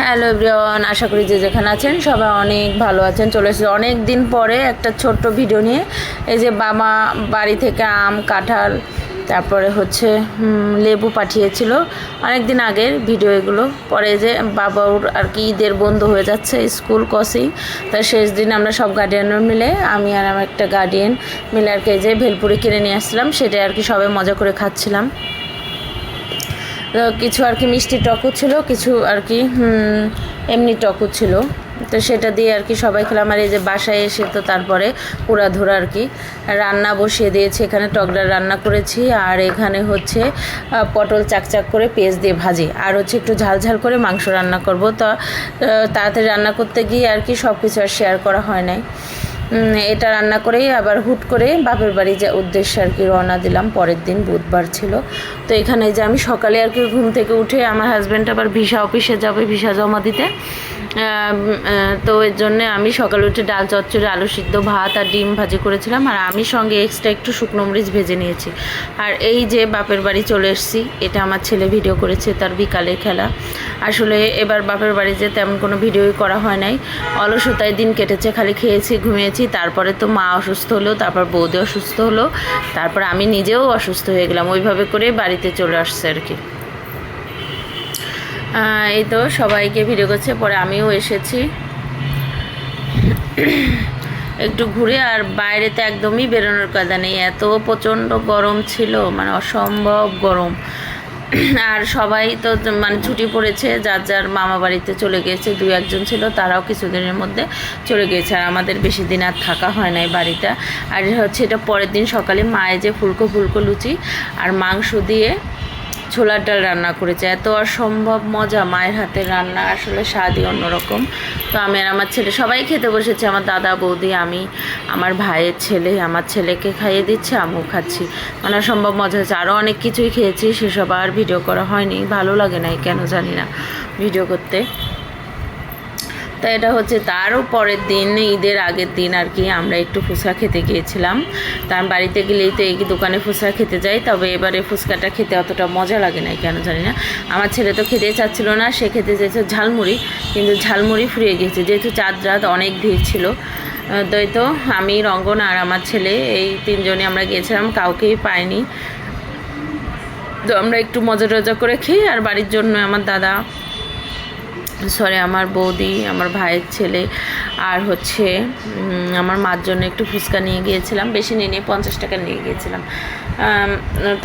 Hello everyone, আশা করি যে যেখানে আছেন সবাই অনেক ভালো আছেন। চলে এসেছি অনেক দিন পরে একটা ছোট্ট ভিডিও নিয়ে। এই যে বাবা বাড়ি থেকে আম, কাঁঠাল, তারপরে হচ্ছে লেবু পাঠিয়েছিল অনেক দিন আগের ভিডিও এগুলো। পরে যে বাবার আর কি ঈদের বন্ধ হয়ে যাচ্ছে স্কুল কোচিং, তার শেষ দিন আমরা সব গার্ডিয়ানরা মিলে, আমি আর আমার একটা গার্ডিয়ান মিলে আর কি যে ভেলপুরি কিনে নিয়ে আসছিলাম, সেটাই আর কি সবাই মজা করে খাচ্ছিলাম। কিছু আর কি মিষ্টি টকও ছিল, কিছু আর কি এমনি টকও ছিল, তো সেটা দিয়ে আর কি সবাই খেলাম। আর এই যে বাসায় এসে তো তারপরে পুরাধুরা আর কি রান্না বসিয়ে দিয়েছি। এখানে টক ডাল রান্না করেছি, আর এখানে হচ্ছে পটল চাকচাক করে পেঁয়াজ দিয়ে ভাজি, আর হচ্ছে একটু ঝাল ঝাল করে মাংস রান্না করব। তো তাড়াতাড়ি রান্না করতে গিয়ে আর কি সব কিছু আর শেয়ার করা হয় নাই। এটা রান্না করেই আবার হুট করে বাপের বাড়ি যে উদ্দেশ্যে আর কি রওনা দিলাম। পরের দিন বুধবার ছিল। তো এখানে যে আমি সকালে আর কি ঘুম থেকে উঠে আমার হাজব্যান্ড আবার ভিসা অফিসে যাবে ভিসা জমা দিতে, তো এর জন্যে আমি সকালে উঠে ডাল চচ্চড়ি, আলু সিদ্ধ, ভাত আর ডিম ভাজি করেছিলাম, আর আমি সঙ্গে এক্সট্রা একটু শুকনো মরিচ ভেজে নিয়েছি। আর এই যে বাপের বাড়ি চলে এসেছি, এটা আমার ছেলে ভিডিও করেছে তার বিকালের খেলা। আসলে এবার বাপের বাড়ি যে তেমন কোনো ভিডিওই করা হয় নাই, অলসতায় দিন কেটেছে, খালি খেয়েছি ঘুমিয়েছি। তারপরে তো মা অসুস্থ হলো, তারপর বৌদি অসুস্থ হলো, তারপর আমি নিজেও অসুস্থ হয়ে গেলাম। ওইভাবে করে বাড়িতে চলে আসছে আর কি। এই তো সবাইকে ভিডিও করছে, পরে আমিও এসেছি একটু ঘুরে। আর বাইরেতে একদমই বেরোনোর কথা নেই, এত প্রচণ্ড গরম ছিল, মানে অসম্ভব গরম। আর সবাই তো মানে ছুটি পড়েছে, যার যার মামা বাড়িতে চলে গিয়েছে। 2-1 ছিল, তারাও কিছুদিনের মধ্যে চলে গিয়েছে। আর আমাদের বেশি দিন আর থাকা হয় নাই বাড়িটা। আর হচ্ছে এটা পরের দিন সকালে মায়ে যে ফুলকো লুচি আর মাংস দিয়ে ছোলার ডাল রান্না করেছে। এত অসম্ভব মজা, মায়ের হাতের রান্না আসলে স্বাদই অন্যরকম। তো আমি আর আমার ছেলে সবাই খেতে বসেছে, আমার দাদা বৌদি, আমি, আমার ভাইয়ের ছেলে, আমার ছেলেকে খাইয়ে দিচ্ছে, আমিও খাচ্ছি। মানে অসম্ভব মজা হয়েছে। আরও অনেক কিছুই খেয়েছি, সেসব আর ভিডিও করা হয়নি, ভালো লাগে না কেন জানি না ভিডিও করতে। তো এটা হচ্ছে তারও পরের দিন, ঈদের আগের দিন আর কি আমরা একটু ফুচকা খেতে গিয়েছিলাম। তা বাড়িতে গেলেই তো এই দোকানে ফুচকা খেতে যাই, তবে এবারে ফুচকাটা খেতে অতটা মজা লাগে না কেন জানি না। আমার ছেলে তো খেতেই চাচ্ছিল না, সে খেতে চেয়েছে ঝালমুড়ি, কিন্তু ঝালমুড়ি ফুরিয়ে গিয়েছে, যেহেতু চাঁদ রাত অনেক ভিড় ছিল। তো আমি, রঙ্গন আর আমার ছেলে, এই 3 জনই আমরা গিয়েছিলাম, কাউকেই পাইনি। তো আমরা একটু মজা টজা করে খেয়ে, আর বাড়ির জন্য আমার দাদা, আমার বৌদি, আমার ভাইয়ের ছেলে আর হচ্ছে আমার মার জন্য একটু ফুচকা নিয়ে গিয়েছিলাম। বেশি নিয়ে 50 টাকা নিয়ে গিয়েছিলাম,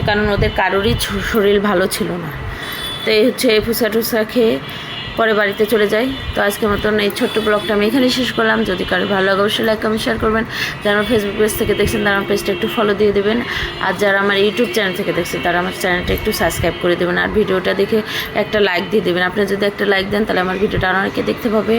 কারণ ওদের কারোরই শরীর ভালো ছিল না। তো এই হচ্ছে এই ফুচকা টুচকা খেয়ে পরে বাড়িতে চলে যাই। তো আজকের মতন এই ছোট্ট ব্লগটা আমি এখানেই শেষ করলাম। যদি কারো ভালো লাগে অবশ্যই লাইক কমেন্ট শেয়ার করবেন। যারা আমার ফেসবুক পেজ থেকে দেখছেন তারা আমার পেজটা একটু ফলো দিয়ে দেবেন, আর যারা আমার ইউটিউব চ্যানেল থেকে দেখছেন তারা আমার চ্যানেলটা একটু সাবস্ক্রাইব করে দেবেন, আর ভিডিওটা দেখে একটা লাইক দিয়ে দেবেন। আপনি যদি একটা লাইক দেন তাহলে আমার ভিডিওটা আরও অনেকে দেখতে পাবে।